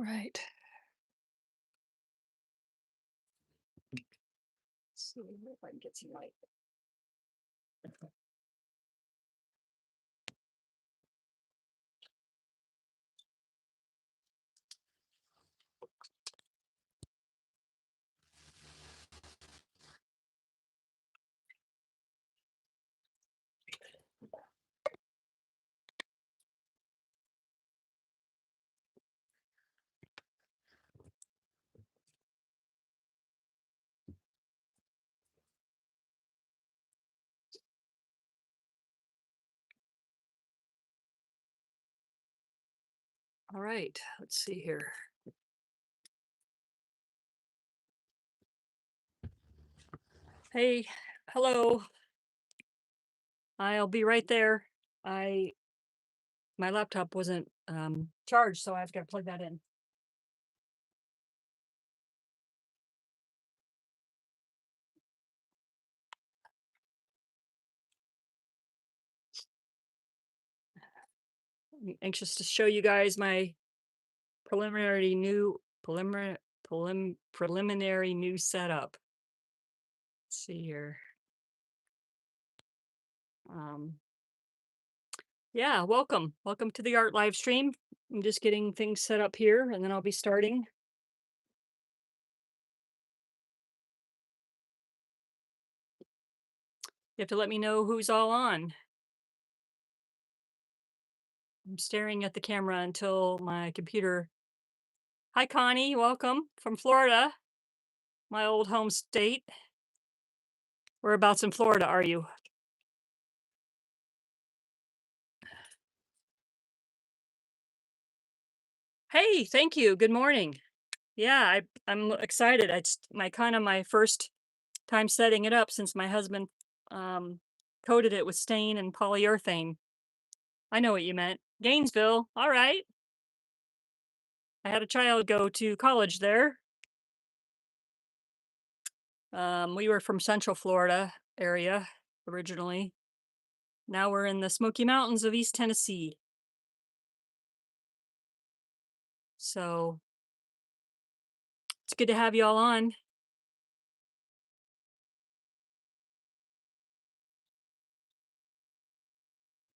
Right. Let's see if I can get some light. All right, let's see here. Hey, hello. I'll be right there. I My laptop wasn't charged, so I've got to plug that in. I'm anxious to show you guys my preliminary new preliminary new setup. Let's see here. Um, yeah, welcome to the art live stream. I'm just getting things set up here, and then I'll be starting. You have to let me know who's all on. I'm staring at the camera until my computer. Hi, Connie. Welcome from Florida, my old home state. Whereabouts in Florida are you? Hey, thank you. Good morning. Yeah, I'm excited. It's my first time setting it up since my husband um, coated it with stain and polyurethane. I know what you meant. Gainesville. All right. I had a child go to college there. We were from Central Florida area originally. Now we're in the Smoky Mountains of East Tennessee. So it's good to have you all on.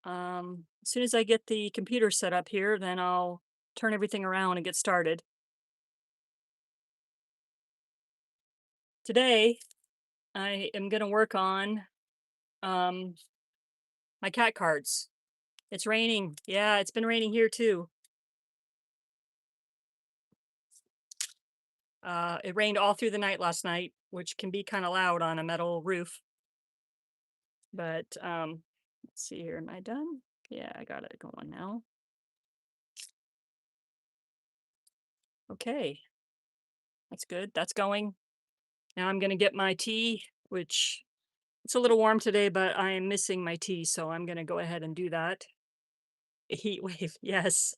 As soon as I get the computer set up here, then I'll turn everything around and get started. Today, I am going to work on my cat cards. It's raining. Yeah, it's been raining here too. It rained all through the night last night, which can be kind of loud on a metal roof. But let's see here. Am I done? Yeah, I got it going now. Okay. That's good. That's going. Now I'm going to get my tea, which it's a little warm today, but I am missing my tea, so I'm going to go ahead and do that. A heat wave. Yes.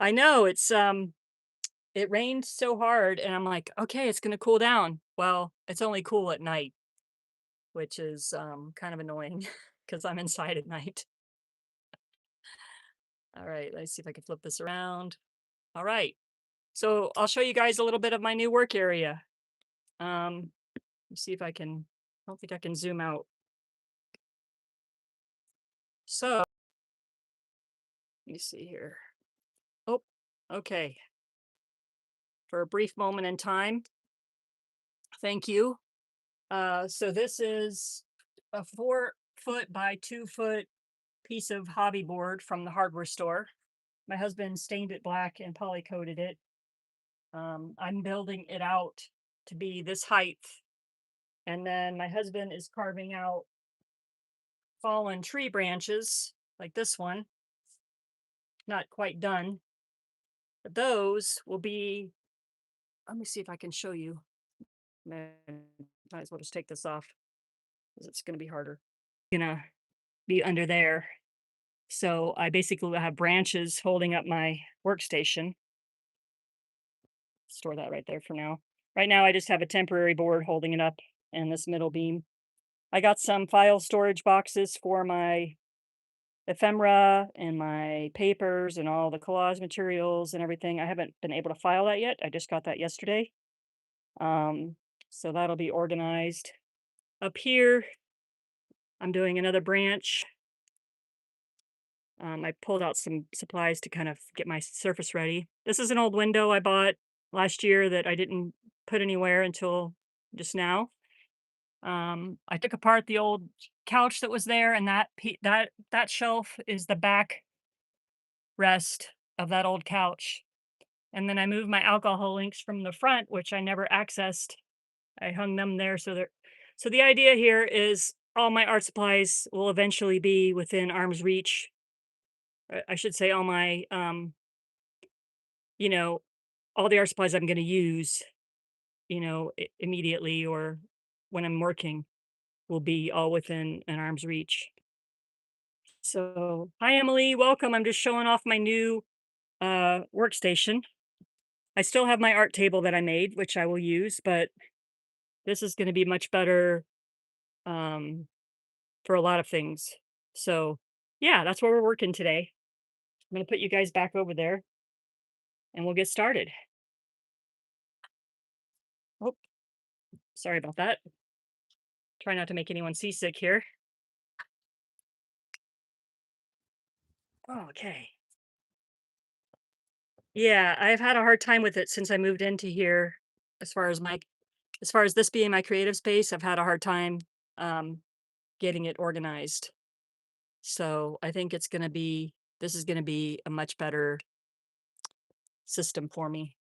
I know it rained so hard and I'm like, okay, it's going to cool down. Well, it's only cool at night, which is kind of annoying because I'm inside at night. All right, let's see if I can flip this around. All right. So I'll show you guys a little bit of my new work area. Let's see if I can, I don't think I can zoom out. So let me see here. Oh, okay. For a brief moment in time. Thank you. So this is a 4-foot by 2-foot piece of hobby board from the hardware store. My husband stained it black and poly coated it. I'm building it out to be this height. And then my husband is carving out fallen tree branches like this one. Not quite done. But those will be, let me see if I can show you. Might as well just take this off because it's going to be harder. be under there. So I basically will have branches holding up my workstation. Store that right there for now. Right now, I just have a temporary board holding it up and this middle beam. I got some file storage boxes for my ephemera and my papers and all the collage materials and everything. I haven't been able to file that yet. I just got that yesterday. Um, so that'll be organized. Up here, I'm doing another branch. I pulled out some supplies to kind of get my surface ready. This is an old window I bought last year that I didn't put anywhere until just now. I took apart the old couch that was there, and that shelf is the back rest of that old couch. And then I moved my alcohol inks from the front, which I never accessed. I hung them there so the idea here is all my art supplies will eventually be within arm's reach. I should say all my you know, all the art supplies I'm going to use, immediately or when I'm working will be all within an arm's reach. So, hi Emily, welcome. I'm just showing off my new workstation. I still have my art table that I made, which I will use, but this is going to be much better um, for a lot of things. So, yeah, that's where we're working today. I'm going to put you guys back over there and we'll get started. Oh, sorry about that. Try not to make anyone seasick here. Okay. Yeah, I've had a hard time with it since I moved into here. As far as this being my creative space, I've had a hard time um, getting it organized. So I think this is gonna be a much better system for me.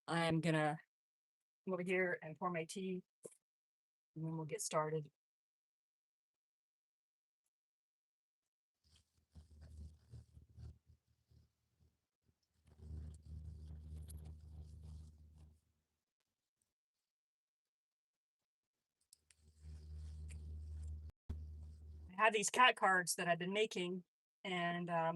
I'm gonna come over here and pour my tea, and then we'll get started. I have these cat cards that I've been making, and I,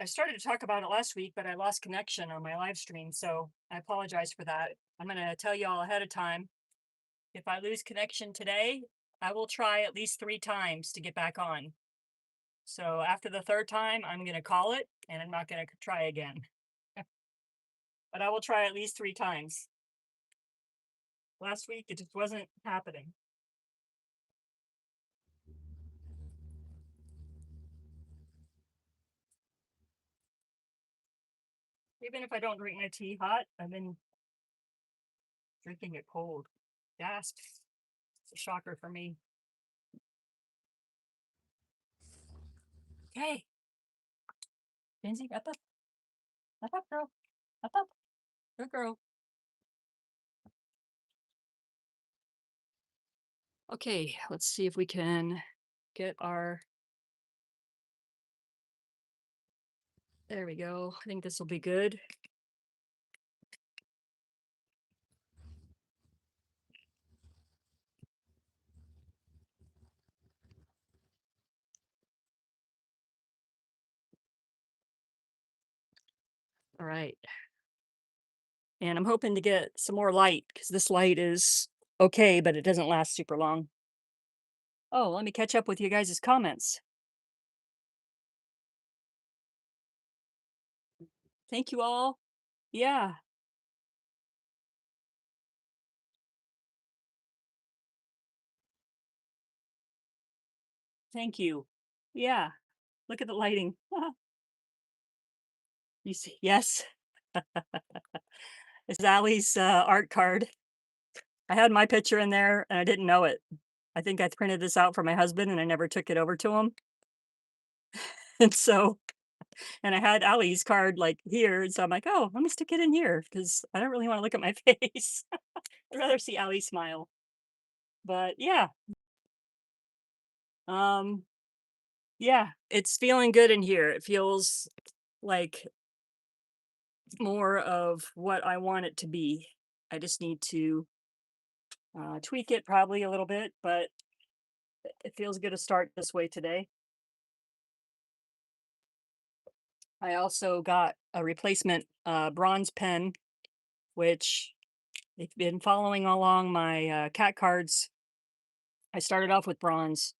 I started to talk about it last week, but I lost connection on my live stream, so I apologize for that. I'm gonna tell you all ahead of time. If I lose connection today, I will try at least 3 times to get back on. So after the 3rd time, I'm gonna call it, and I'm not gonna try again. But I will try at least 3 times. Last week, it just wasn't happening. Even if I don't drink my tea hot, I've been drinking it cold. Gasp. It's a shocker for me. Okay. Lindsay, up, up. Up, up, girl. Up, up. Good girl. Okay, let's see if we can get our... There we go. I think this will be good. All right. And I'm hoping to get some more light because this light is okay, but it doesn't last super long. Oh, let me catch up with you guys' comments. Thank you all. Yeah, thank you. Yeah, look at the lighting. You see, yes. It's Allie's art card. I had my picture in there and I didn't know it. I think I printed this out for my husband and I never took it over to him. And so, and I had Allie's card like here. And so I'm like, oh, let me stick it in here because I don't really want to look at my face. I'd rather see Allie smile. But yeah, um, yeah, it's feeling good in here. It feels like more of what I want it to be. I just need to tweak it probably a little bit, but it feels good to start this way today. I also got a replacement bronze pen, which if you've been following along my cat cards, I started off with bronze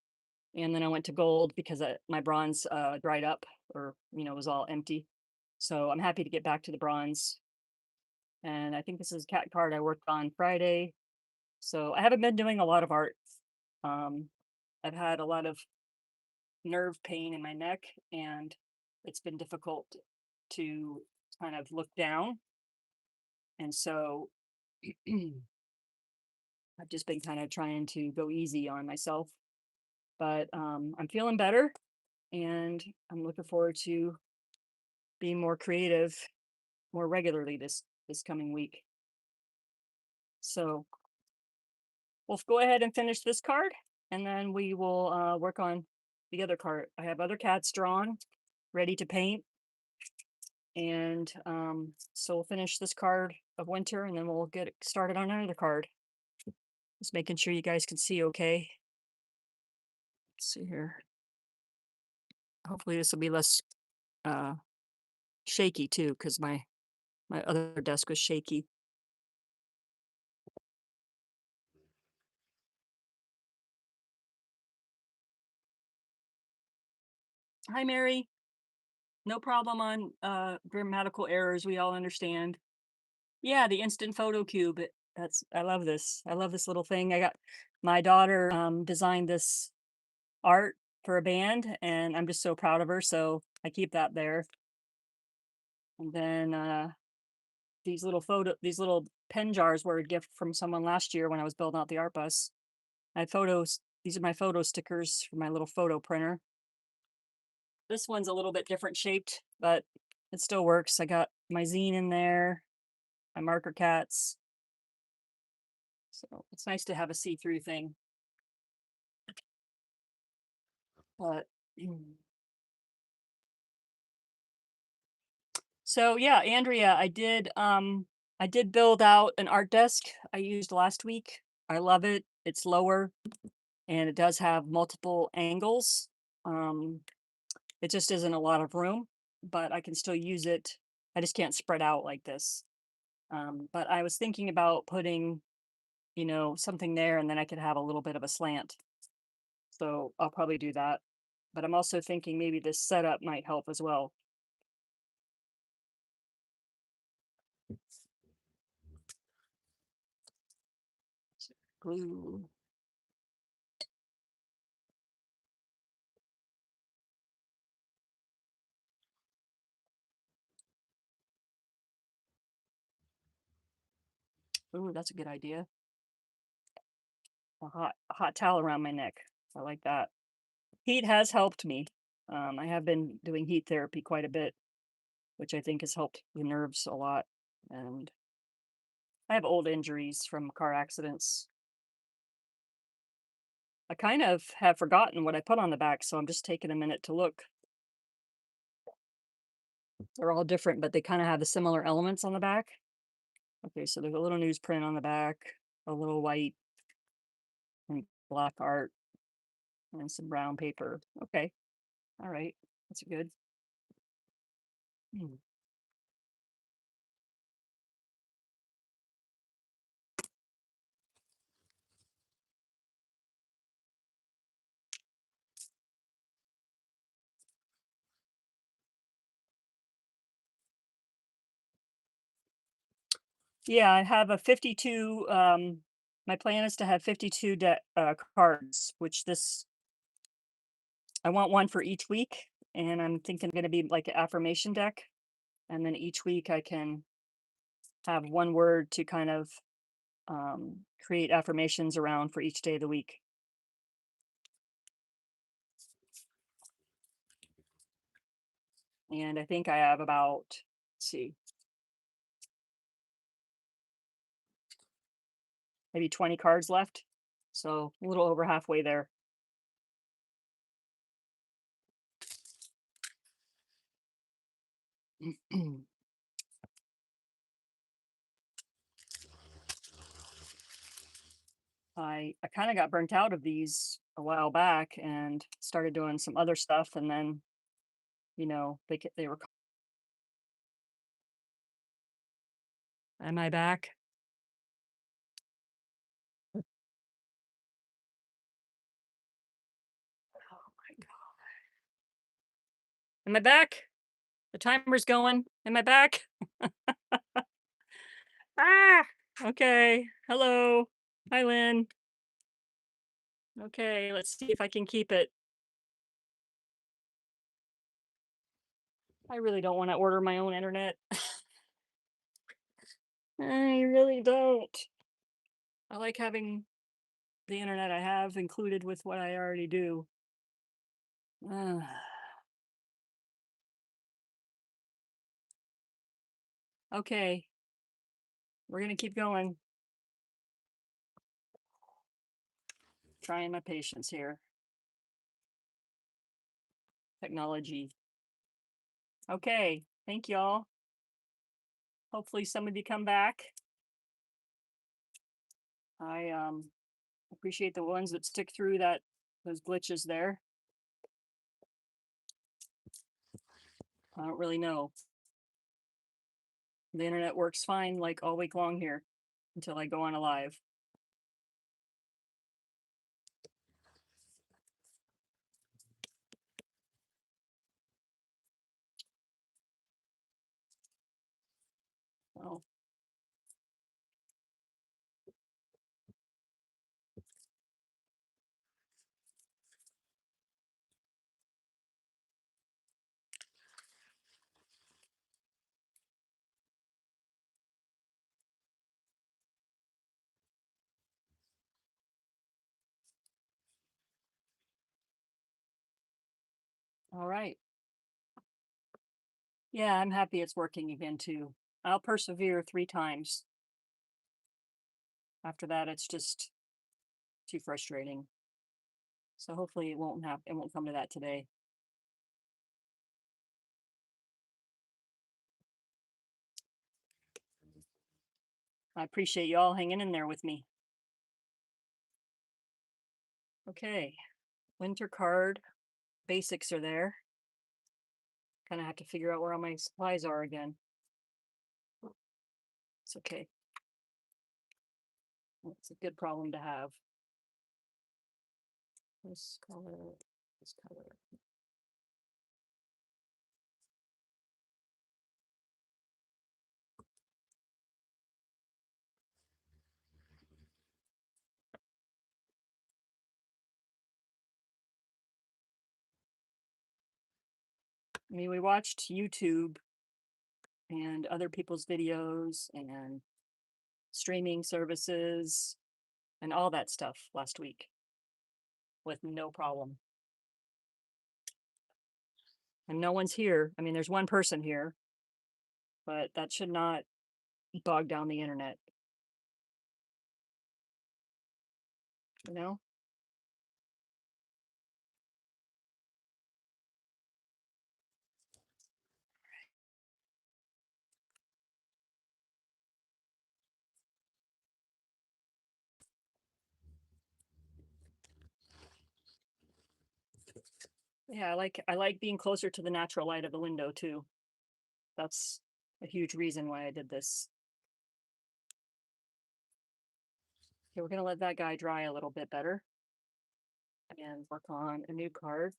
and then I went to gold because my bronze dried up or, was all empty. So I'm happy to get back to the bronze. And I think this is a cat card I worked on Friday. So I haven't been doing a lot of art. Um, I've had a lot of nerve pain in my neck and it's been difficult to kind of look down. And so I've just been kind of trying to go easy on myself. But I'm feeling better and I'm looking forward to being more creative more regularly this coming week. So we'll go ahead and finish this card and then we will work on the other card. I have other cats drawn, ready to paint. And so we'll finish this card of winter and then we'll get started on another card. Just making sure you guys can see okay. Let's see here. Hopefully this will be less shaky too, because my other desk was shaky. Hi, Mary. No problem on grammatical errors. We all understand. Yeah, the instant photo cube. I love this. I love this little thing. I got my daughter designed this art for a band, and I'm just so proud of her. So I keep that there. And then these little pen jars were a gift from someone last year when I was building out the art bus. I had photos. These are my photo stickers for my little photo printer. This one's a little bit different shaped, but it still works. I got my zine in there, my marker cats. So it's nice to have a see-through thing. But so yeah, Andrea, I did build out an art desk I used last week. I love it. It's lower and it does have multiple angles. It just isn't a lot of room, but I can still use it. I just can't spread out like this. But I was thinking about putting, something there and then I could have a little bit of a slant. So I'll probably do that. But I'm also thinking maybe this setup might help as well. Glue. Ooh, that's a good idea. A hot towel around my neck. I like that. Heat has helped me. I have been doing heat therapy quite a bit, which I think has helped the nerves a lot. And I have old injuries from car accidents. I kind of have forgotten what I put on the back, so I'm just taking a minute to look. They're all different, but they kind of have the similar elements on the back. Okay, so there's a little newsprint on the back, a little white and black art, and some brown paper. Okay, all right, that's good. Yeah, I have a 52. My plan is to have 52 cards, which I want one for each week. And I'm thinking going to be like an affirmation deck. And then each week I can have one word to kind of create affirmations around for each day of the week. And I think I have about, let's see, maybe 20 cards left. So a little over halfway there. I kind of got burnt out of these a while back and started doing some other stuff, and then, they were. Am I back? Oh my god. Am I back? The timer's going. Am I back? Ah! Okay. Hello. Hi, Lynn. Okay, let's see if I can keep it. I really don't want to order my own internet. I really don't. I like having the internet I have included with what I already do. Ah, okay, we're gonna keep going. Trying my patience here. Technology. Okay, thank y'all. Hopefully some of you come back. I appreciate the ones that stick through those glitches there. I don't really know. The internet works fine like all week long here until I go on a live. Oh. All right. Yeah, I'm happy it's working again too. I'll persevere 3 times. After that, it's just too frustrating. So hopefully it won't come to that today. I appreciate you all hanging in there with me. Okay, winter card basics are there. Kind of have to figure out where all my supplies are again. It's okay. It's a good problem to have. This color, this color. I mean, we watched YouTube and other people's videos and streaming services and all that stuff last week with no problem. And no one's here. I mean, there's one person here, but that should not bog down the internet. You know? Yeah, I like being closer to the natural light of the window too. That's a huge reason why I did this. Okay, we're gonna let that guy dry a little bit better and work on a new card.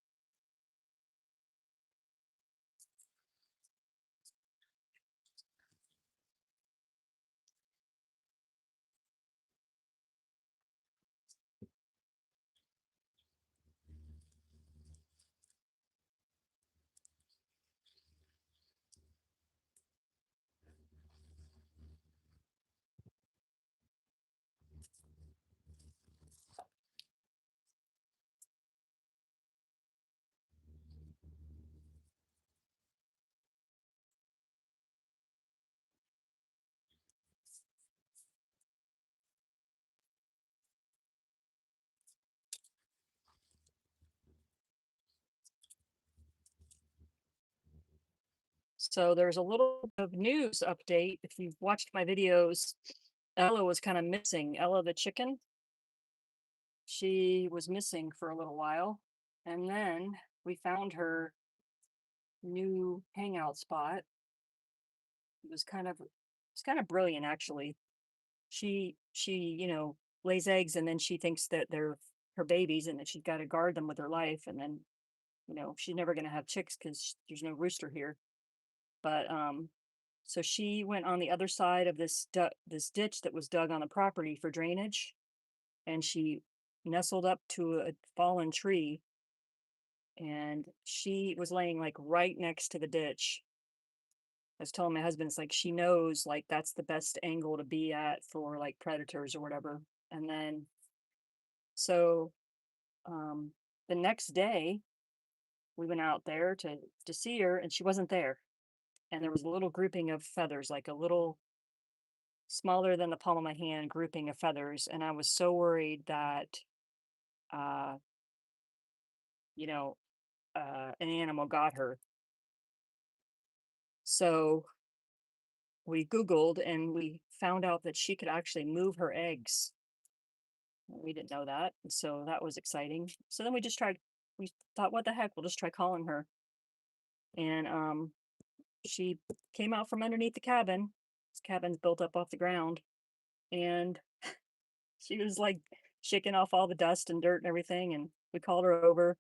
So there's a little bit of news update. If you've watched my videos, Ella was kind of missing. Ella the chicken. she was missing for a little while, and then we found her new hangout spot. It's kind of brilliant actually. She lays eggs, and then she thinks that they're her babies and that she's got to guard them with her life, and then she's never going to have chicks because there's no rooster here. But so she went on the other side of this ditch that was dug on the property for drainage, and she nestled up to a fallen tree, and she was laying like right next to the ditch. I was telling my husband, it's like she knows like that's the best angle to be at for like predators or whatever. And then so um the next day we went out there to see her, and she wasn't there. And there was a little grouping of feathers, like a little smaller than the palm of my hand grouping of feathers. And I was so worried that uh you know an animal got her. So we Googled and we found out that she could actually move her eggs. We didn't know that. So that was exciting. So then we thought, what the heck, we'll just try calling her. And she came out from underneath the cabin. This cabin's built up off the ground. And she was like shaking off all the dust and dirt and everything. And we called her over.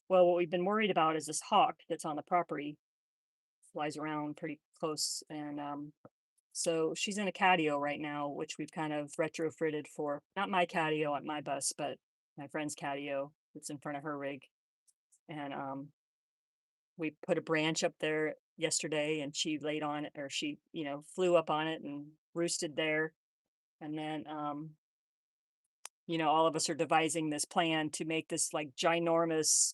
Well, what we've been worried about is this hawk that's on the property, flies around pretty close. And so she's in a catio right now, which we've kind of retrofitted for not my catio at my bus, but my friend's catio that's in front of her rig. And we put a branch up there yesterday, and she laid on it, or she, flew up on it and roosted there. And then, all of us are devising this plan to make this like ginormous,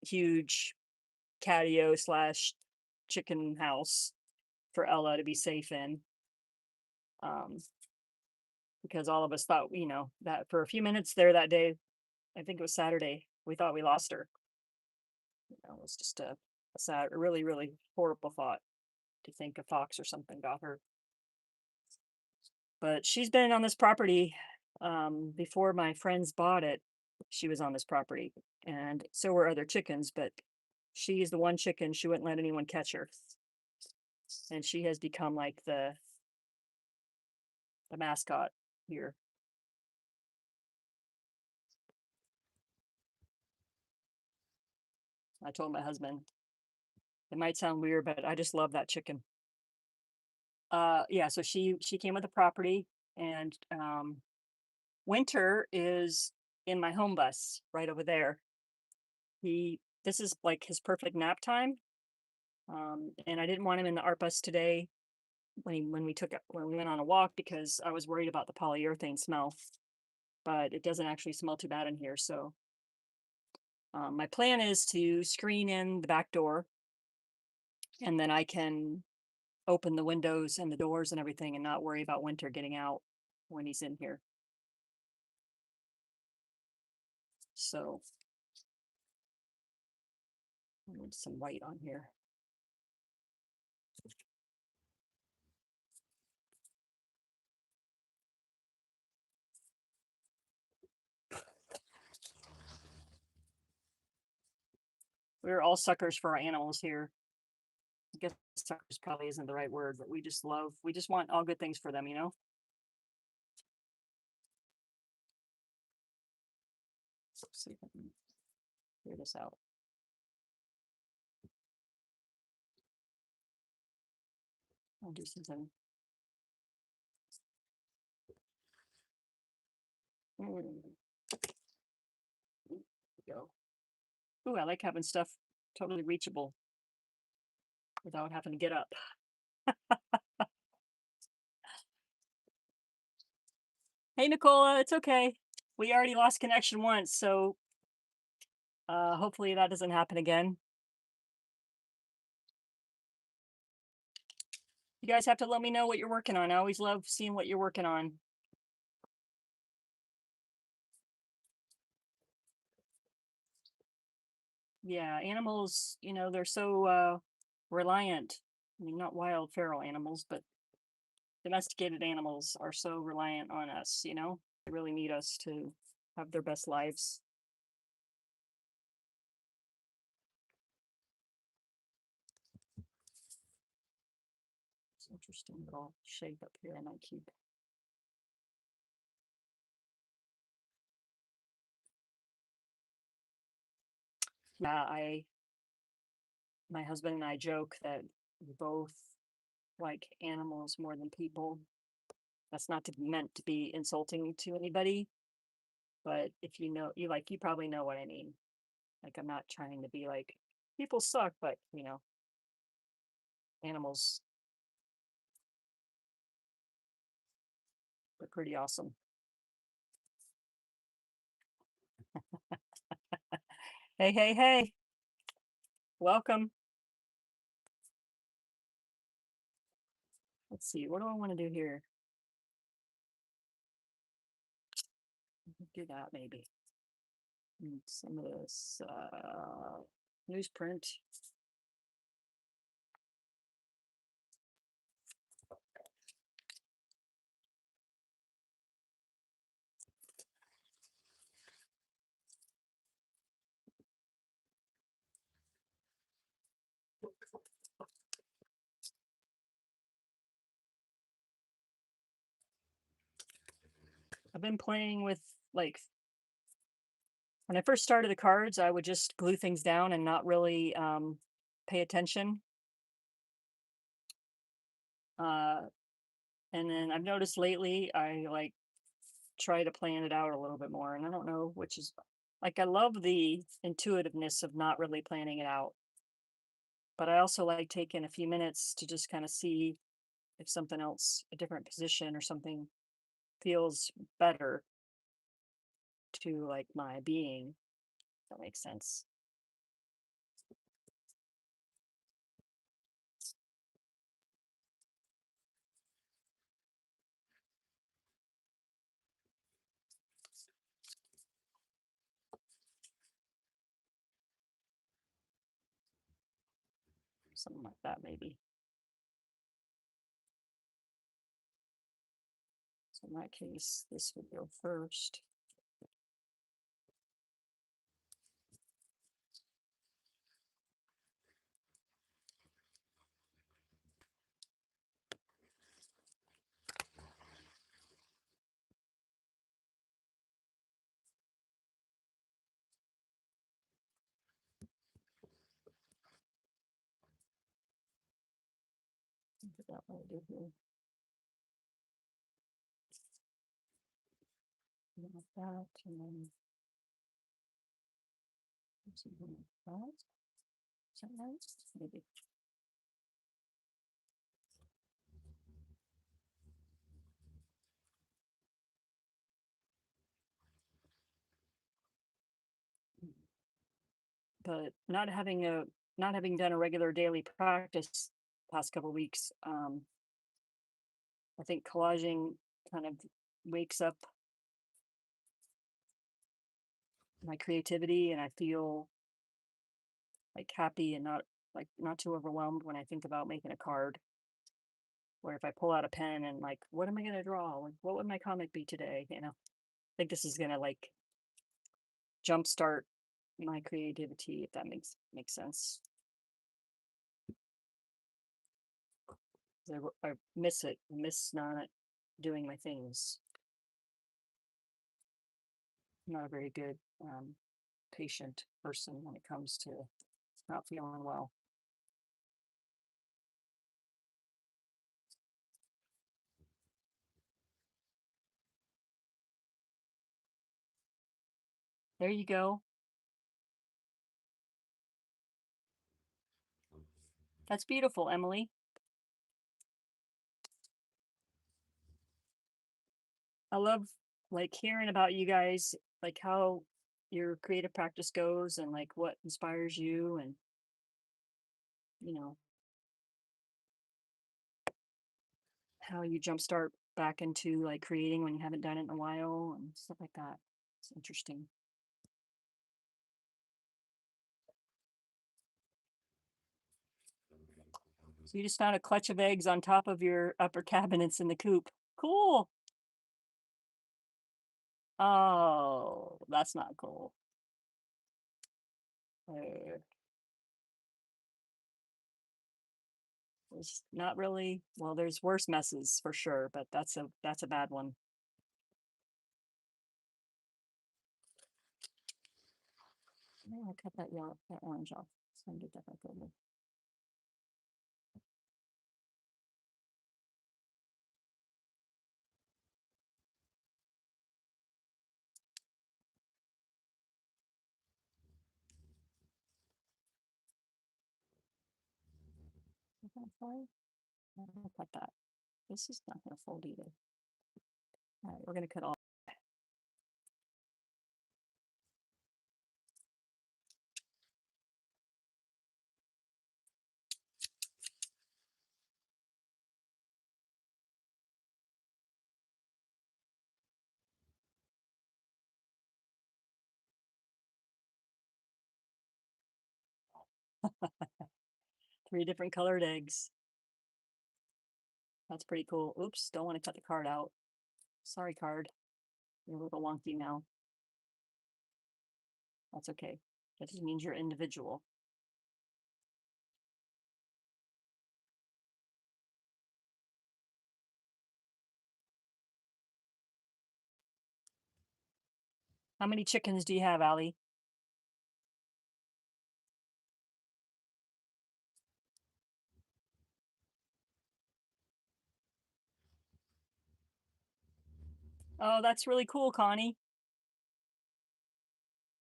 huge catio slash chicken house for Ella to be safe in. Because all of us thought, that for a few minutes there that day, I think it was Saturday, we thought we lost her. It was just a sad, really, really horrible thought to think a fox or something got her. But she's been on this property before my friends bought it. She was on this property, and so were other chickens, but she's the one chicken she wouldn't let anyone catch her. And she has become like the mascot here. I told my husband, it might sound weird, but I just love that chicken. Yeah, so she came with the property, and Winter is in my home bus right over there. This is like his perfect nap time. And I didn't want him in the art bus today when we went on a walk, because I was worried about the polyurethane smell. But it doesn't actually smell too bad in here. So my plan is to screen in the back door, and then I can open the windows and the doors and everything and not worry about Winter getting out when he's in here. So I need some white on here. We're all suckers for our animals here. I guess suckers probably isn't the right word, but we just want all good things for them, Let's see if I can figure this out. I'll do something. There we go. Ooh, I like having stuff totally reachable without having to get up. Hey, Nicola, it's okay. We already lost connection once, so hopefully that doesn't happen again. You guys have to let me know what you're working on. I always love seeing what you're working on. Yeah, animals, they're so reliant. I mean, not wild feral animals, but domesticated animals are so reliant on us, they really need us to have their best lives. It's interesting little shape up here I might keep. Yeah, my husband and I joke that we both like animals more than people. That's not meant to be insulting to anybody, but if you know, you probably know what I mean. Like, I'm not trying to be like, people suck, but animals are pretty awesome. Hey, hey, hey, welcome. Let's see, what do I want to do here? Do that maybe. And some of this newsprint. I've been playing with, like, when I first started the cards, I would just glue things down and not really pay attention. Uh, and then I've noticed lately I like try to plan it out a little bit more. And I don't know which is, like, I love the intuitiveness of not really planning it out. But I also like taking a few minutes to just kind of see if something else, a different position or something, feels better to like my being. If that makes sense. Something like that, maybe. So in that case, this would go first. Put that what I do here. Like that, and then something like that. Is that right? Maybe. But not having done a regular daily practice past couple weeks, I think collaging kind of wakes up my creativity, and I feel like happy and not too overwhelmed when I think about making a card. Where if I pull out a pen and like, what am I gonna draw? Like, what would my comic be today? I think this is gonna like jumpstart my creativity, if that makes sense. I miss it, miss not doing my things. I'm not a very good patient person when it comes to not feeling well. There you go. That's beautiful, Emily. I love like hearing about you guys, like how your creative practice goes and like what inspires you, and you know how you jumpstart back into like creating when you haven't done it in a while and stuff like that. It's interesting. So you just found a clutch of eggs on top of your upper cabinets in the coop. Cool. Oh, that's not cool. There's not really, well, there's worse messes for sure, but that's a bad one. I'll cut that yellow, that orange off. So I can get that back over. I'll cut that. This is not going to fold either. All right, we're going to cut all. 3 different colored eggs. That's pretty cool. Oops, don't want to cut the card out. Sorry, card. You're a little wonky now. That's okay. That just means you're individual. How many chickens do you have, Allie? Oh, that's really cool, Connie.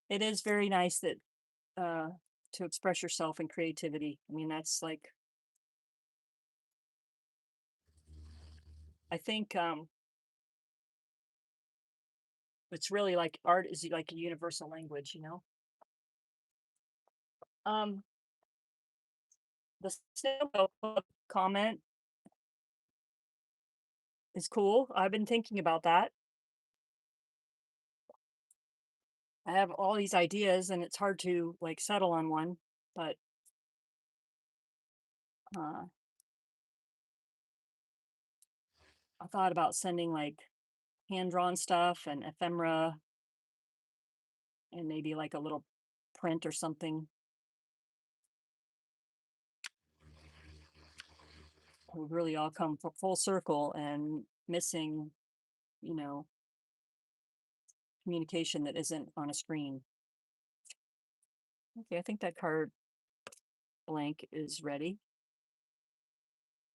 It is very nice that to express yourself in creativity. I mean, that's like, I think it's really like art is like a universal language, you know. The snow comment is cool. I've been thinking about that. I have all these ideas and it's hard to like settle on one, but I thought about sending like hand-drawn stuff and ephemera and maybe like a little print or something. We really all come full circle and missing, you know, communication that isn't on a screen. Okay, I think that card blank is ready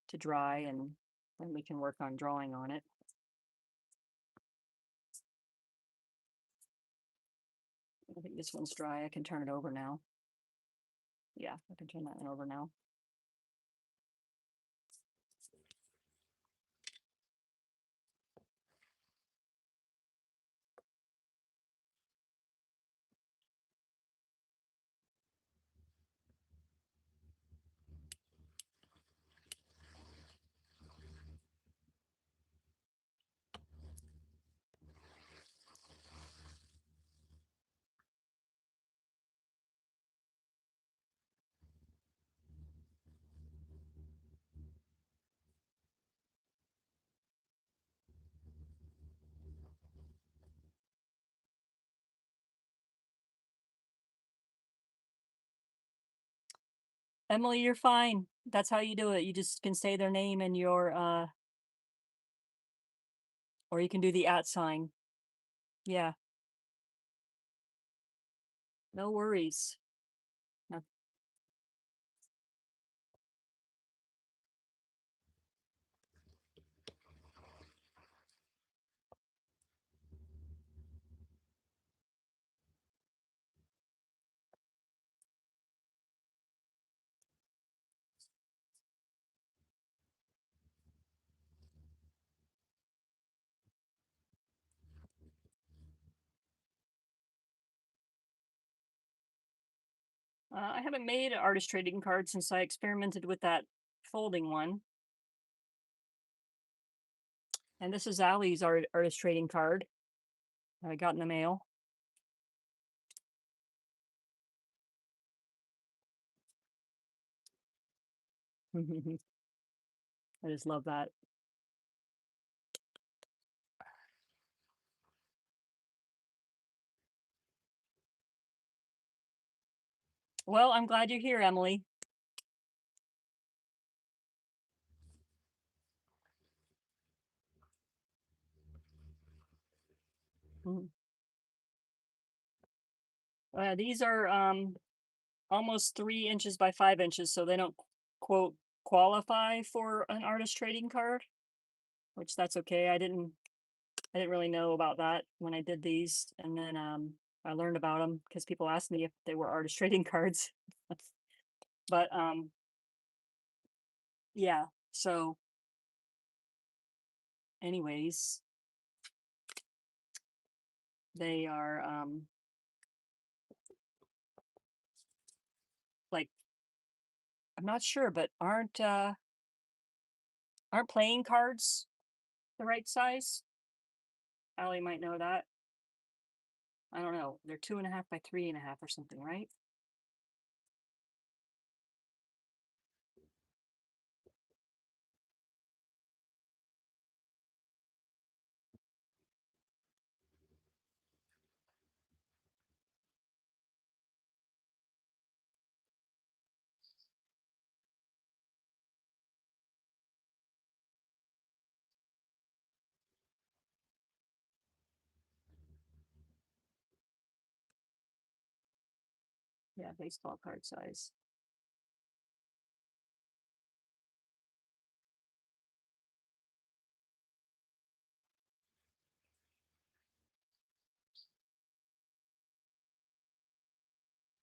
to dry and then we can work on drawing on it. I think this one's dry. I can turn it over now. Yeah, I can turn that one over now. Emily, you're fine. That's how you do it. You just can say their name and your or you can do the @ sign. Yeah. No worries. No. I haven't made an artist trading card since I experimented with that folding one. And this is Allie's artist trading card that I got in the mail. I just love that. Well, I'm glad you're here, Emily. Mhm. These are almost 3 inches by 5 inches, so they don't quote qualify for an artist trading card, which that's okay. I didn't really know about that when I did these, and then I learned about them because people asked me if they were artist trading cards. But yeah. So, anyways, they are like, I'm not sure, but aren't playing cards the right size? Allie might know that. I don't know. They're 2.5 by 3.5 or something, right? Yeah, baseball card size.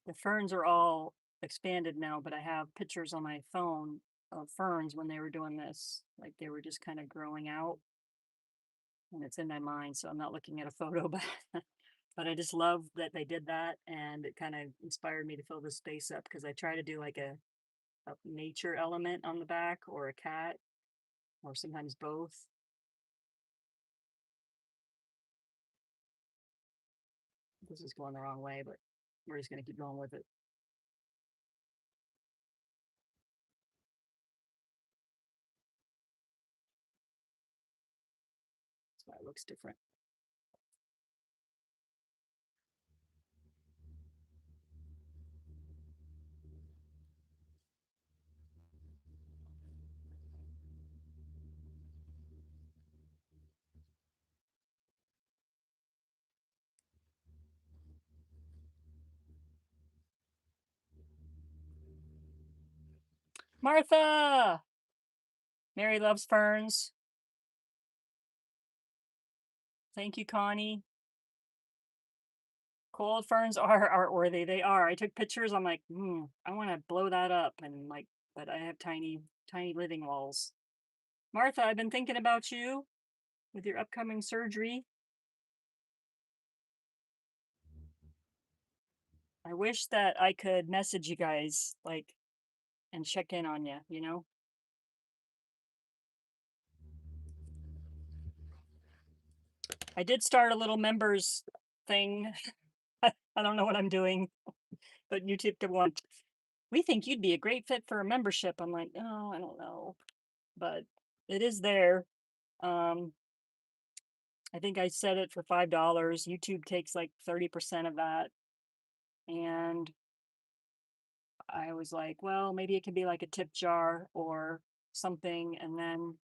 The ferns are all expanded now, but I have pictures on my phone of ferns when they were doing this. Like they were just kind of growing out, and it's in my mind, so I'm not looking at a photo, but but I just love that they did that, and it kind of inspired me to fill this space up because I try to do like a nature element on the back or a cat or sometimes both. This is going the wrong way, but we're just going to keep going with it. That's why it looks different. Martha! Mary loves ferns. Thank you, Connie. Cold ferns are art worthy. They are. I took pictures. I'm like, I want to blow that up, and like, but I have tiny, tiny living walls. Martha, I've been thinking about you with your upcoming surgery. I wish that I could message you guys, like, and check in on you, you know? I did start a little members thing. I don't know what I'm doing, but YouTube could want. We think you'd be a great fit for a membership. I'm like, oh, I don't know, but it is there. Um, I think I set it for $5. YouTube takes like 30% of that. And I was like, well, maybe it could be like a tip jar or something. And then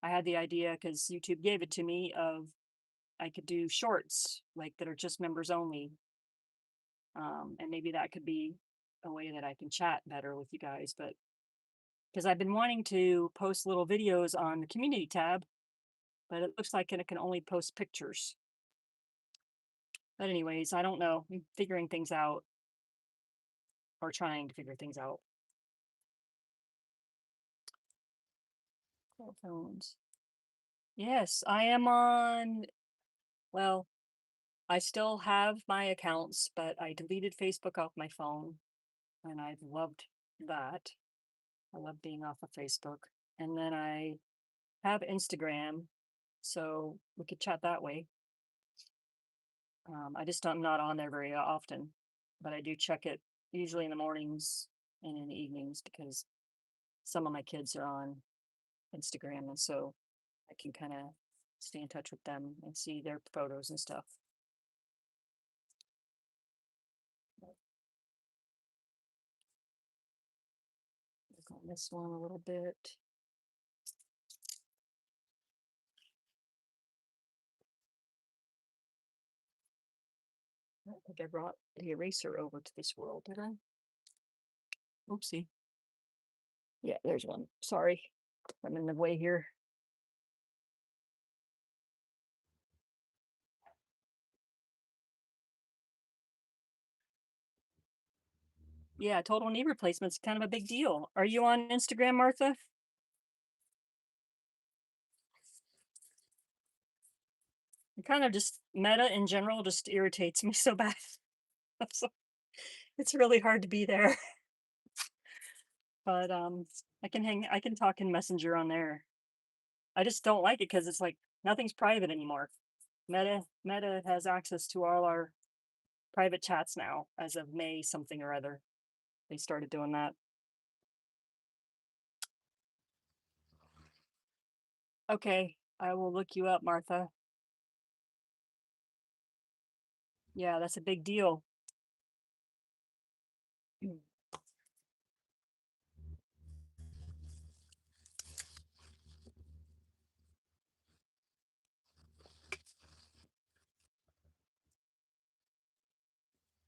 I had the idea because YouTube gave it to me of I could do shorts like that are just members only. And maybe that could be a way that I can chat better with you guys. But because I've been wanting to post little videos on the community tab, but it looks like it can only post pictures. But anyways, I don't know. I'm figuring things out or trying to figure things out. Cell phones. Yes, I am on. Well, I still have my accounts, but I deleted Facebook off my phone, and I've loved that. I love being off of Facebook. And then I have Instagram, so we could chat that way. I just I'm not on there very often, but I do check it usually in the mornings and in the evenings because some of my kids are on Instagram, and so I can kind of stay in touch with them and see their photos and stuff. this one a little bit. I don't think I brought the eraser over to this world, did I? Oopsie. Yeah, there's one. Sorry, I'm in the way here. Yeah, total knee replacement's kind of a big deal. Are you on Instagram, Martha? Kind of just Meta in general just irritates me so bad. So it's really hard to be there. But I can talk in Messenger on there. I just don't like it because it's like nothing's private anymore. Meta has access to all our private chats now as of May something or other. They started doing that. Okay, I will look you up, Martha. Yeah, that's a big deal.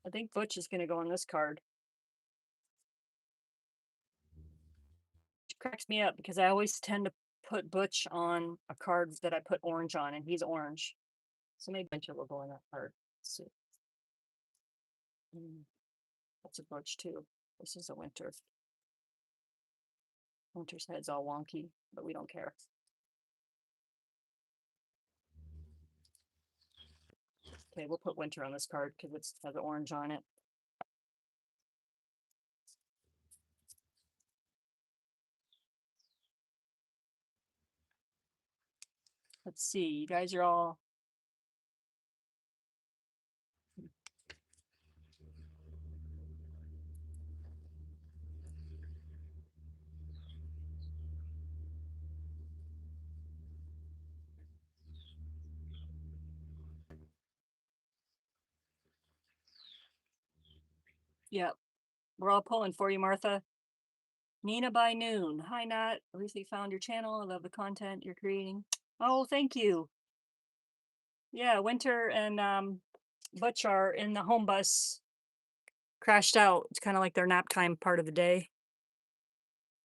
I think Butch is going to go on this card. It cracks me up because I always tend to put Butch on a card that I put orange on, and he's orange. So maybe Winter will go on that card. Let's see. That's a Butch too. This is a Winter. Winter's head's all wonky, but we don't care. Okay, we'll put Winter on this card because it has an orange on it. Let's see, you guys are all. Yep, we're all pulling for you, Martha. Nina by Noon. Hi, Nat. At least we found your channel. I love the content you're creating. Oh, thank you. Yeah, Winter and Butch are in the home bus, crashed out. It's kind of like their nap time part of the day.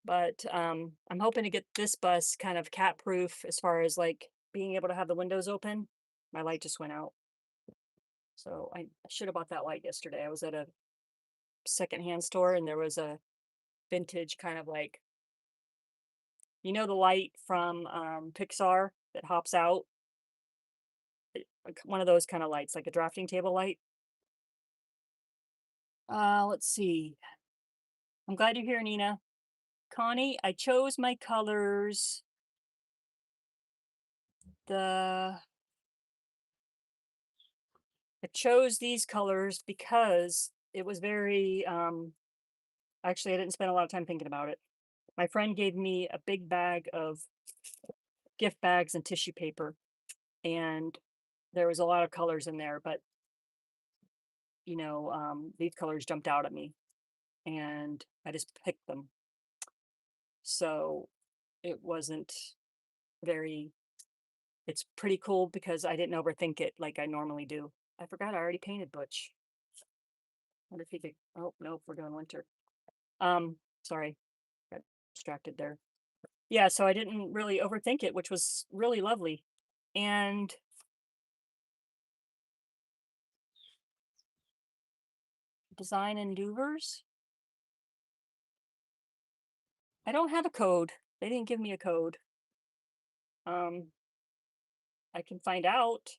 But I'm hoping to get this bus kind of cat proof as far as like being able to have the windows open. My light just went out. So I should have bought that light yesterday. I was at a secondhand store and there was a vintage kind of like, you know, the light from Pixar that hops out. Like one of those kind of lights, like a drafting table light. Let's see. I'm glad you're here, Nina. Connie, I chose my colors. I chose these colors because it was very, actually, I didn't spend a lot of time thinking about it. My friend gave me a big bag of gift bags and tissue paper, and there was a lot of colors in there, but you know, these colors jumped out at me and I just picked them. So it wasn't very, it's pretty cool because I didn't overthink it like I normally do. I forgot I already painted Butch. Wonder if he could, oh, nope, we're doing Winter. Sorry, got distracted there. Yeah, so I didn't really overthink it, which was really lovely. And design endeavors. I don't have a code. They didn't give me a code. I can find out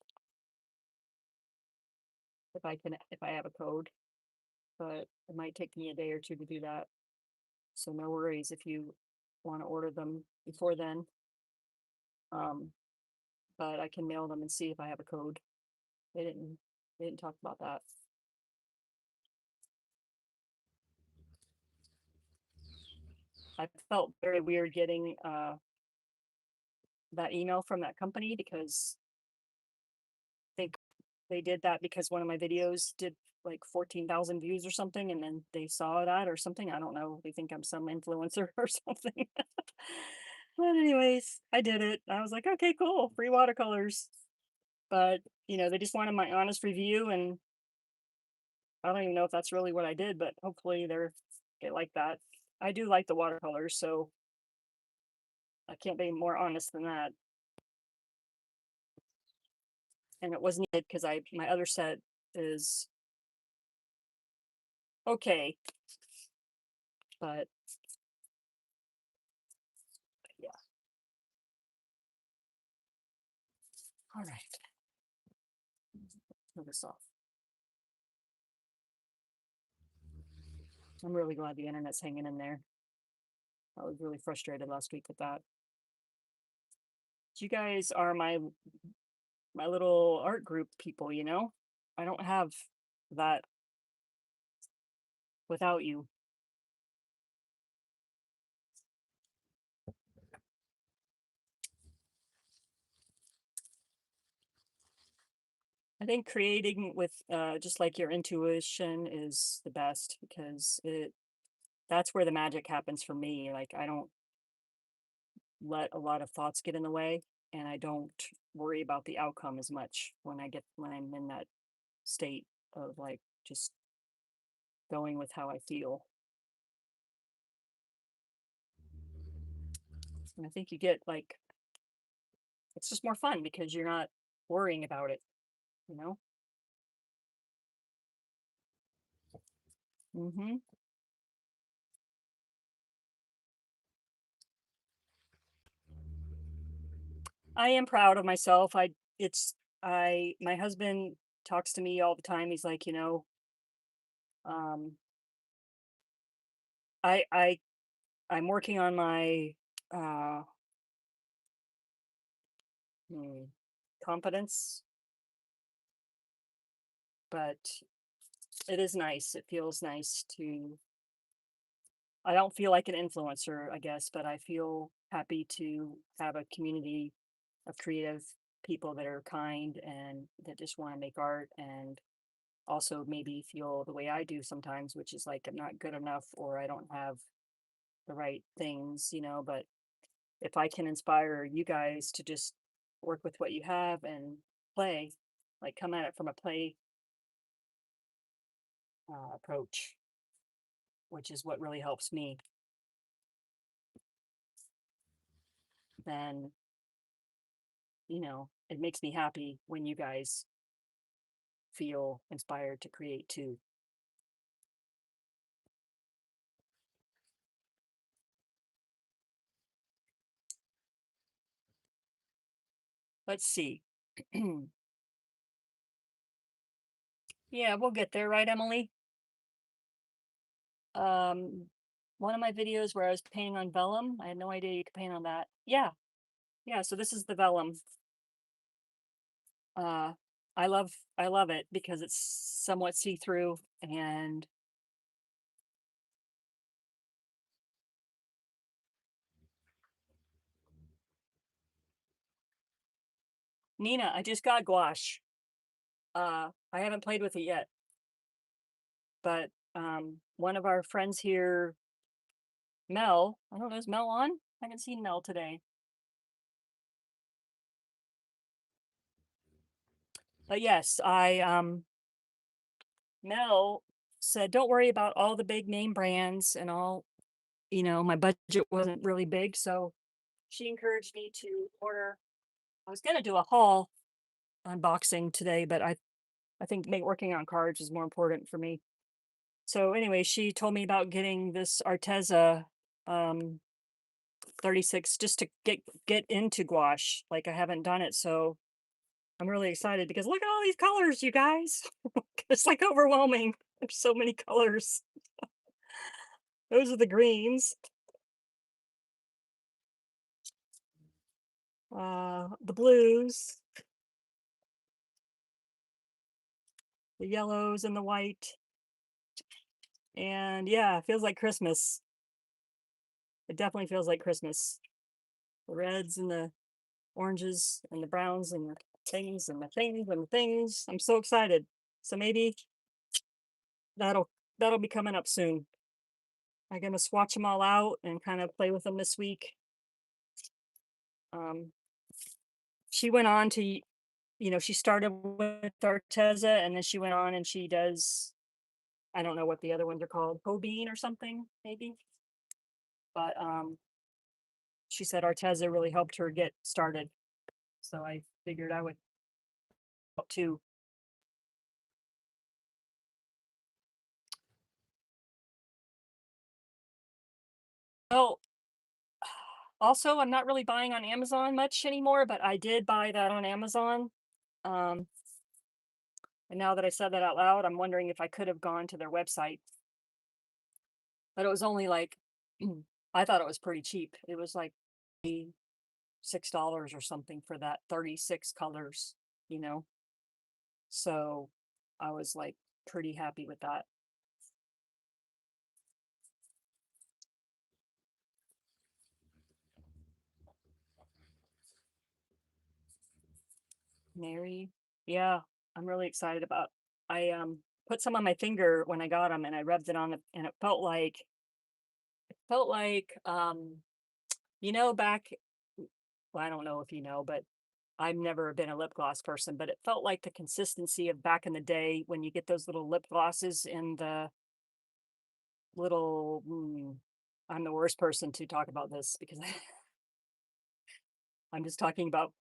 if I have a code, but it might take me a day or two to do that. So no worries if you want to order them before then. But I can mail them and see if I have a code. They didn't talk about that. I felt very weird getting that email from that company because they did that because one of my videos did like 14,000 views or something, and then they saw that or something. I don't know. They think I'm some influencer or something. But anyways, I did it. I was like, okay, cool, free watercolors. But they just wanted my honest review, and I don't even know if that's really what I did, but hopefully they like that. I do like the watercolors, so I can't be more honest than that. And it was needed because my other set is okay, but yeah. All right. Turn this off. I'm really glad the internet's hanging in there. I was really frustrated last week with that. You guys are my little art group people, I don't have that without you. I think creating with just like your intuition is the best, because that's where the magic happens for me. Like, I don't let a lot of thoughts get in the way, and I don't worry about the outcome as much when I'm in that state of like just going with how I feel. And I think you get like, it's just more fun because you're not worrying about it, you know? Hmm. I am proud of myself. My husband talks to me all the time. He's like, um, I, I'm working on my, uh, hmm, confidence, but it is nice. It feels nice I don't feel like an influencer, I guess, but I feel happy to have a community of creative people that are kind and that just want to make art, and also maybe feel the way I do sometimes, which is like I'm not good enough or I don't have the right things, but if I can inspire you guys to just work with what you have and play, like come at it from a play approach, which is what really helps me, then, it makes me happy when you guys feel inspired to create too. Let's see. Yeah, we'll get there, right, Emily? Um, One of my videos where I was painting on vellum, I had no idea you could paint on that. Yeah, yeah. So this is the vellum. Uh, I love it because it's somewhat see-through, and Nina, I just got gouache. I haven't played with it yet, but one of our friends here, Mel, I don't know, is Mel on? I haven't seen Mel today. But yes, Mel said, don't worry about all the big name brands and all, my budget wasn't really big. So she encouraged me to order. I was going to do a haul unboxing today, but I think working on cards is more important for me. So anyway, she told me about getting this Arteza 36 just to get into gouache. Like, I haven't done it, so I'm really excited because look at all these colors, you guys. It's like overwhelming. There's so many colors. Those are the greens. The blues, the yellows and the white. And yeah, it feels like Christmas. It definitely feels like Christmas. The reds and the oranges and the browns and things and the things and the things. I'm so excited. So maybe that'll that'll be coming up soon. I'm gonna swatch them all out and kind of play with them this week. Um, she went on to, she started with Arteza and then she went on and she does, I don't know what the other ones are called, Bean or something, maybe. But she said Arteza really helped her get started. So I figured I would help too. Oh, also, I'm not really buying on Amazon much anymore, but I did buy that on Amazon. Um, and now that I said that out loud, I'm wondering if I could have gone to their website. But it was only like, I thought it was pretty cheap. It was like $6 or something for that 36 colors, you know? So I was like pretty happy with that. Mary, yeah, I'm really excited about. I put some on my finger when I got them, and I rubbed it on it, and it felt like back. Well, I don't know if you know, but I've never been a lip gloss person, but it felt like the consistency of back in the day when you get those little lip glosses in the little. I'm the worst person to talk about this because I'm just talking about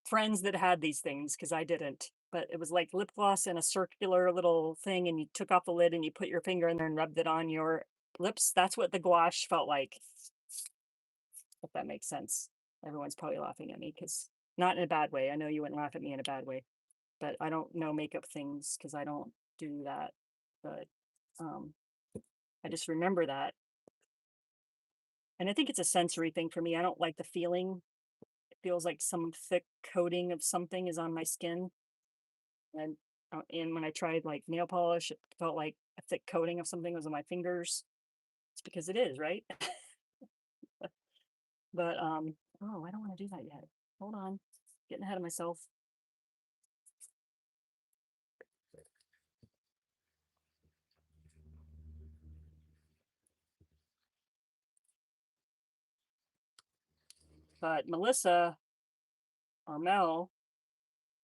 friends that had these things because I didn't. But it was like lip gloss in a circular little thing, and you took off the lid and you put your finger in there and rubbed it on your lips. That's what the gouache felt like, if that makes sense. Everyone's probably laughing at me because not in a bad way. I know you wouldn't laugh at me in a bad way, but I don't know makeup things because I don't do that. But um, I just remember that. And I think it's a sensory thing for me. I don't like the feeling. It feels like some thick coating of something is on my skin. And when I tried like nail polish, it felt like a thick coating of something was on my fingers. It's because it is, right? But oh, I don't want to do that yet. Hold on, getting ahead of myself. But Melissa or Mel,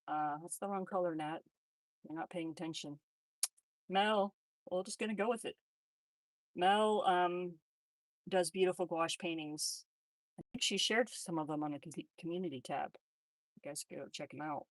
that's the wrong color, Nat. You're not paying attention. Mel, we're just gonna go with it. Mel does beautiful gouache paintings. I think she shared some of them on the community tab. You guys go check them out.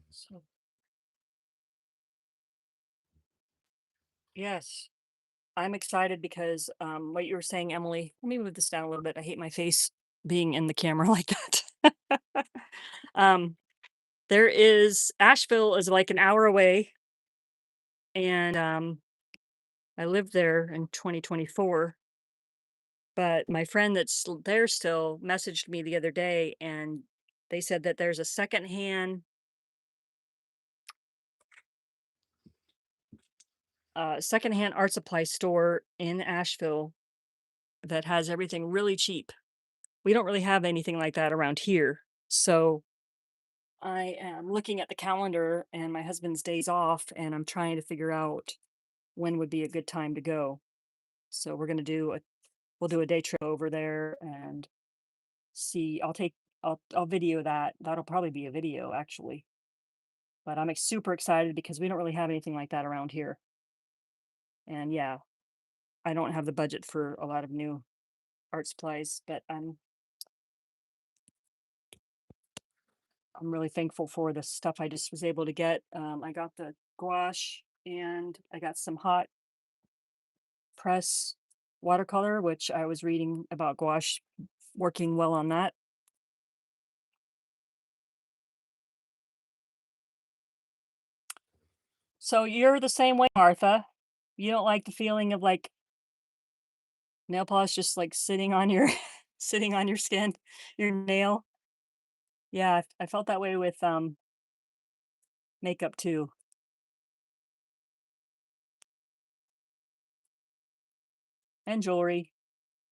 So yes, I'm excited because what you were saying, Emily. Let me move this down a little bit. I hate my face being in the camera like that. um, there is Asheville is like an hour away, and I lived there in 2024. But my friend that's there still messaged me the other day, and they said that there's a secondhand art supply store in Asheville that has everything really cheap. We don't really have anything like that around here. So I am looking at the calendar and my husband's days off, and I'm trying to figure out when would be a good time to go. So we'll do a day trip over there and see. I'll video that. That'll probably be a video actually. But I'm super excited because we don't really have anything like that around here. And yeah, I don't have the budget for a lot of new art supplies, but I'm really thankful for the stuff I just was able to get. I got the gouache and I got some hot press watercolor, which I was reading about gouache working well on that. So you're the same way, Martha. You don't like the feeling of like nail polish just like sitting on your sitting on your skin, your nail. Yeah, I felt that way with makeup too. And jewelry.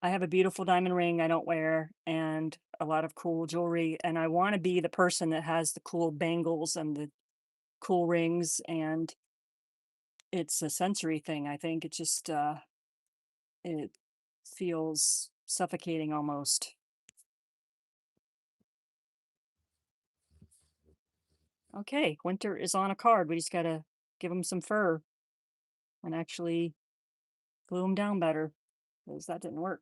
I have a beautiful diamond ring I don't wear and a lot of cool jewelry, and I want to be the person that has the cool bangles and the cool rings, and it's a sensory thing. I think it just it feels suffocating almost. Okay, winter is on a card. We just got to give him some fur and actually glue him down better, because that didn't work.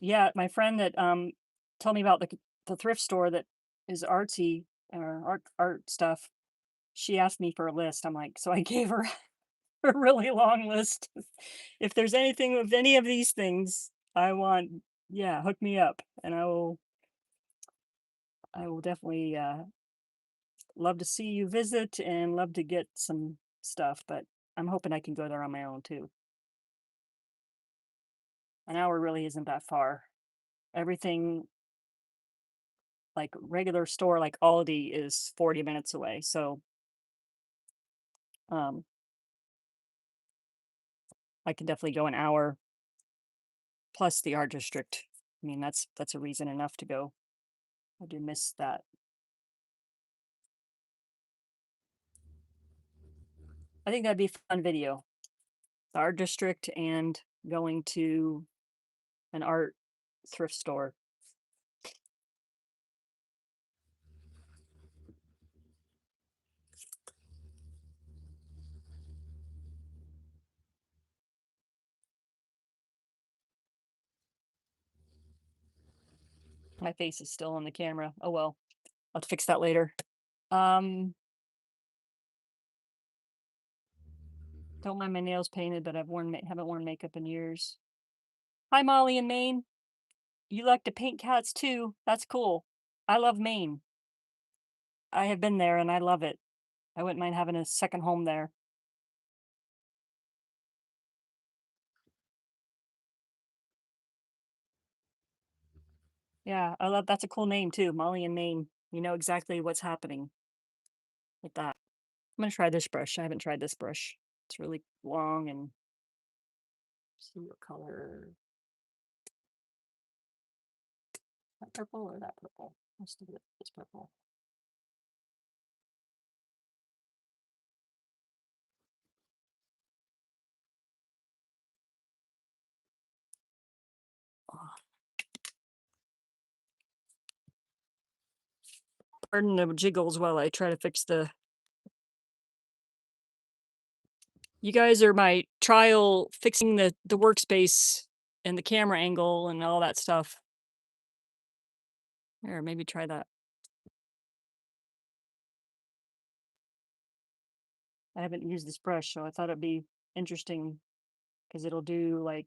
Yeah, my friend that told me about the thrift store that is artsy or art stuff. She asked me for a list. I'm like, so I gave her a really long list. If there's anything of any of these things I want, yeah, hook me up, and I will definitely love to see you visit and love to get some stuff. But I'm hoping I can go there on my own too. An hour really isn't that far. Everything like regular store like Aldi is 40 minutes away. So um I can definitely go an hour plus the art district. I mean, that's a reason enough to go. I do miss that. I think that'd be a fun video. The art district and going to an art thrift store. My face is still on the camera. Oh well, I'll have to fix that later. Um, don't mind my nails painted, but haven't worn makeup in years. Hi, Molly in Maine. You like to paint cats too? That's cool. I love Maine. I have been there and I love it. I wouldn't mind having a second home there. Yeah, I love that's a cool name too, Molly and Maine. You know exactly what's happening with that. I'm gonna try this brush. I haven't tried this brush. It's really long and see what color. That purple or that purple? Let's do this purple. Oh, pardon the jiggles while I try to fix the. You guys are my trial fixing the workspace and the camera angle and all that stuff. Here, maybe try that. I haven't used this brush, so I thought it'd be interesting because it'll do like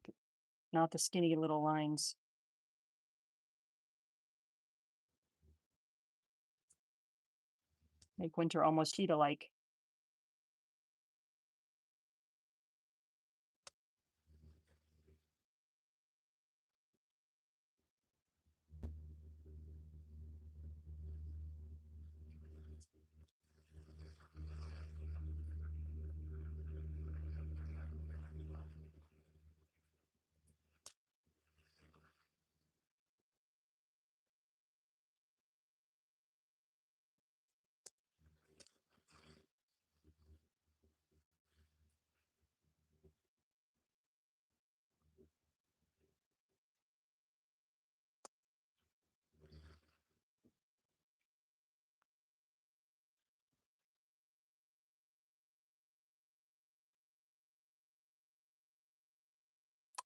not the skinny little lines. Make winter almost heat-alike.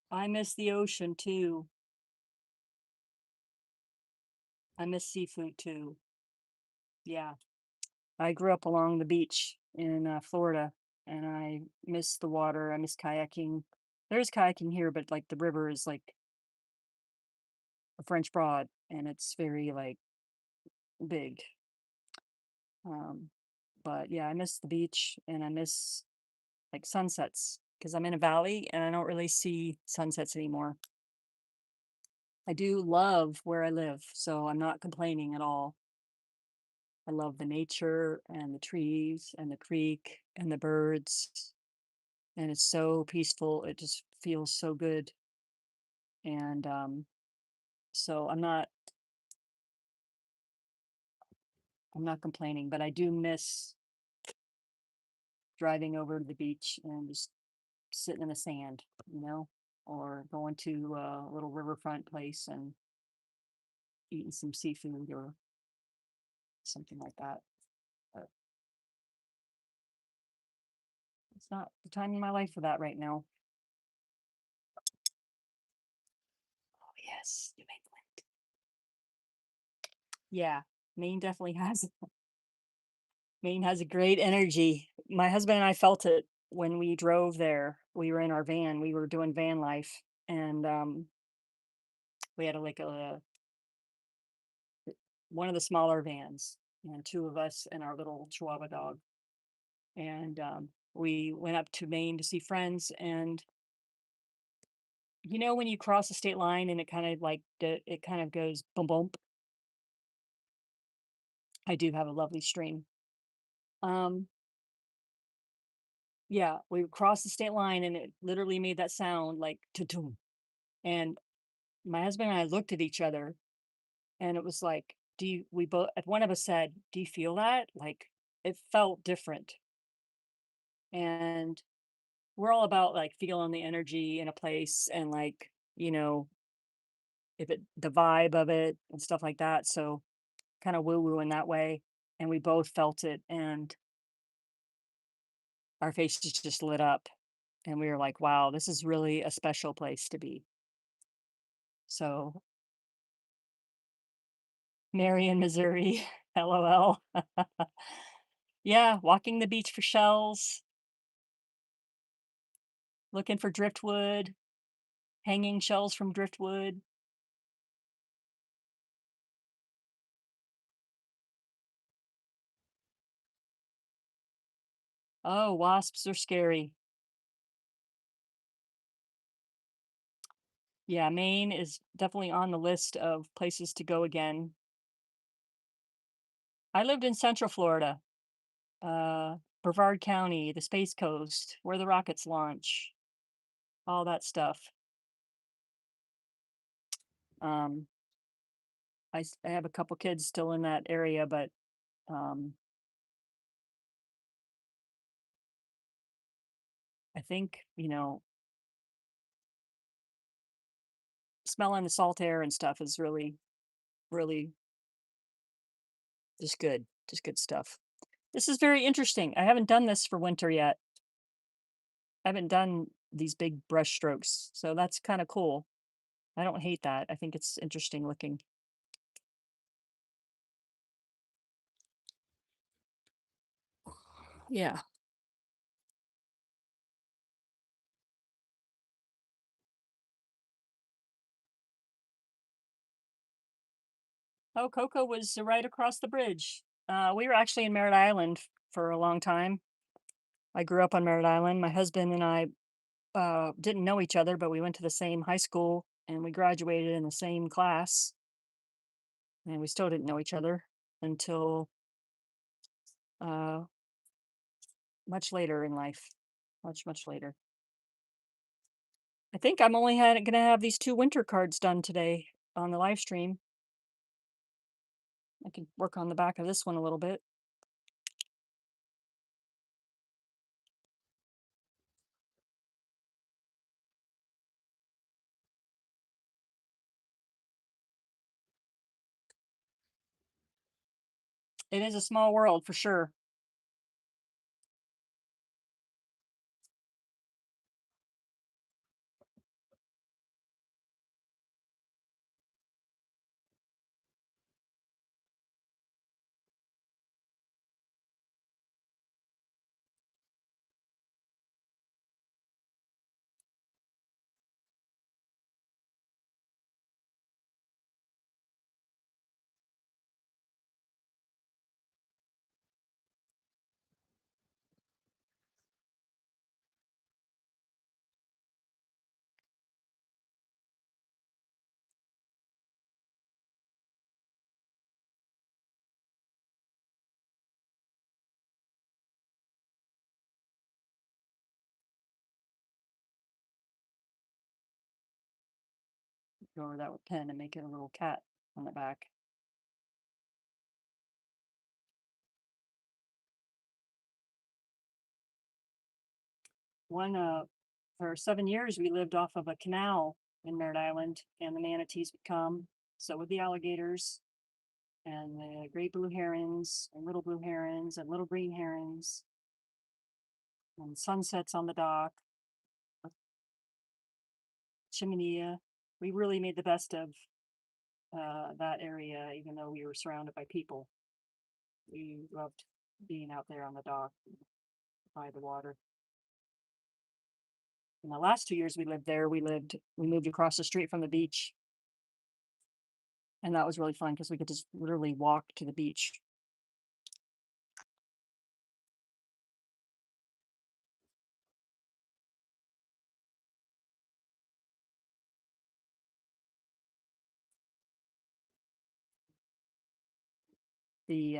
I miss the ocean too. I miss seafood too. Yeah. I grew up along the beach in Florida, and I miss the water. I miss kayaking. There's kayaking here, but like the river is like a French Broad, and it's very like big. Um, but yeah, I miss the beach, and I miss like sunsets because I'm in a valley and I don't really see sunsets anymore. I do love where I live, so I'm not complaining at all. I love the nature and the trees and the creek and the birds, and it's so peaceful. It just feels so good. And so I'm not complaining, but I do miss driving over to the beach and just sitting in the sand, or going to a little riverfront place and eating some seafood or something like that. But it's not the time in my life for that right now. Oh yes, New England. Yeah, Maine definitely has Maine has a great energy. My husband and I felt it when we drove there. We were in our van. We were doing van life, and we had one of the smaller vans, and two of us and our little Chihuahua dog. And we went up to Maine to see friends. And when you cross the state line and it kind of it kind of goes boom boom. I do have a lovely stream. Um, yeah, we crossed the state line and it literally made that sound like to. And my husband and I looked at each other, and it was like, we both, one of us said, "Do you feel that?" Like, it felt different. And we're all about like feeling the energy in a place and like, if the vibe of it and stuff like that. So kind of woo woo in that way. And we both felt it, and our faces just lit up. And we were like, wow, this is really a special place to be. So, Marion, Missouri, LOL. Yeah, walking the beach for shells, looking for driftwood, hanging shells from driftwood. Oh, wasps are scary. Yeah, Maine is definitely on the list of places to go again. I lived in Central Florida, Brevard County, the Space Coast, where the rockets launch, all that stuff. Um, I have a couple kids still in that area, but um, I think, smelling the salt air and stuff is really, really just good stuff. This is very interesting. I haven't done this for winter yet. I haven't done these big brush strokes, so that's kind of cool. I don't hate that. I think it's interesting looking. Yeah. Oh, Coco was right across the bridge. We were actually in Merritt Island for a long time. I grew up on Merritt Island. My husband and I didn't know each other, but we went to the same high school and we graduated in the same class. And we still didn't know each other until uh, much later in life. Much, much later. I think I'm only gonna have these two winter cards done today on the live stream. I could work on the back of this one a little bit. It is a small world for sure. go over that with pen and make it a little cat on the back. For 7 years, we lived off of a canal in Merritt Island, and the manatees would come. So would the alligators, and the great blue herons, and little blue herons, and little green herons, and sunsets on the dock, Chiminea. We really made the best of that area, even though we were surrounded by people. We loved being out there on the dock by the water. In the last 2 years we lived there, we moved across the street from the beach. And that was really fun because we could just literally walk to the beach. The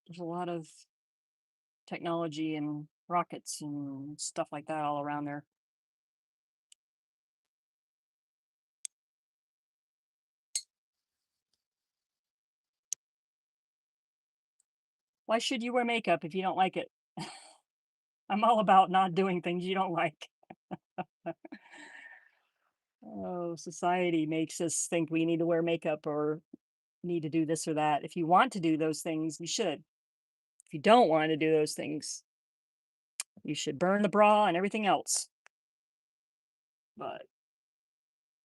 there's a lot of technology and rockets and stuff like that all around there. Why should you wear makeup if you don't like it? I'm all about not doing things you don't like. Oh, society makes us think we need to wear makeup or need to do this or that. If you want to do those things, you should. If you don't want to do those things, you should burn the bra and everything else. But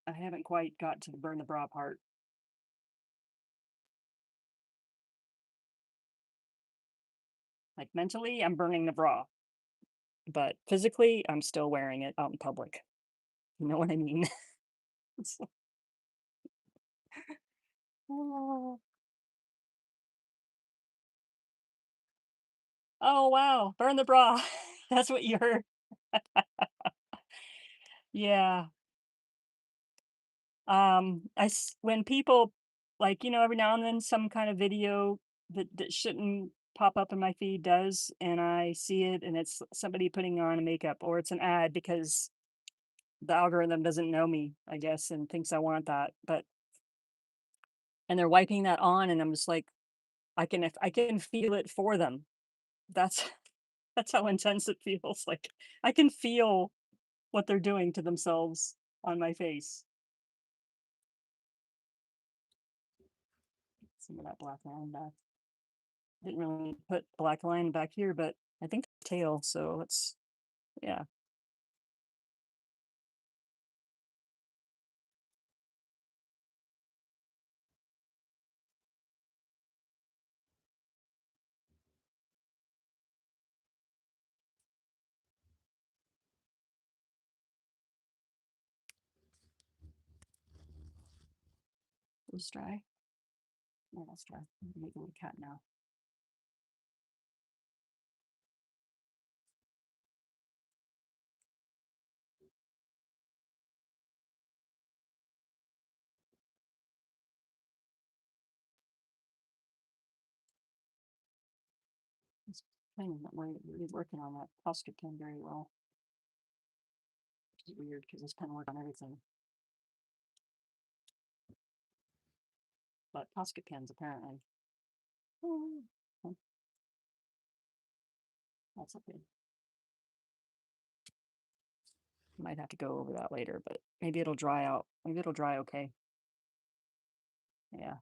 I haven't quite got to the burn the bra part. Like mentally, I'm burning the bra. But physically, I'm still wearing it out in public. You know what I mean? Oh, oh, wow. Burn the bra. That's what you heard. Yeah. When people, like, every now and then some kind of video that shouldn't pop up in my feed does, and I see it and it's somebody putting on makeup, or it's an ad because the algorithm doesn't know me, I guess, and thinks I want that. And they're wiping that on, and I'm just like, I can feel it for them. That's that's how intense it feels. Like I can feel what they're doing to themselves on my face. Some of that black line back. Didn't really put black line back here, but I think tail. So it's, yeah. It's dry. Yeah, that's dry. Make a little cat now. It's playing that way. He's working on that Posca pen very well. Which is weird because this pen works on everything. But Posca pens apparently. Oh, that's okay. Might have to go over that later, but maybe it'll dry out. Maybe it'll dry okay. Yeah.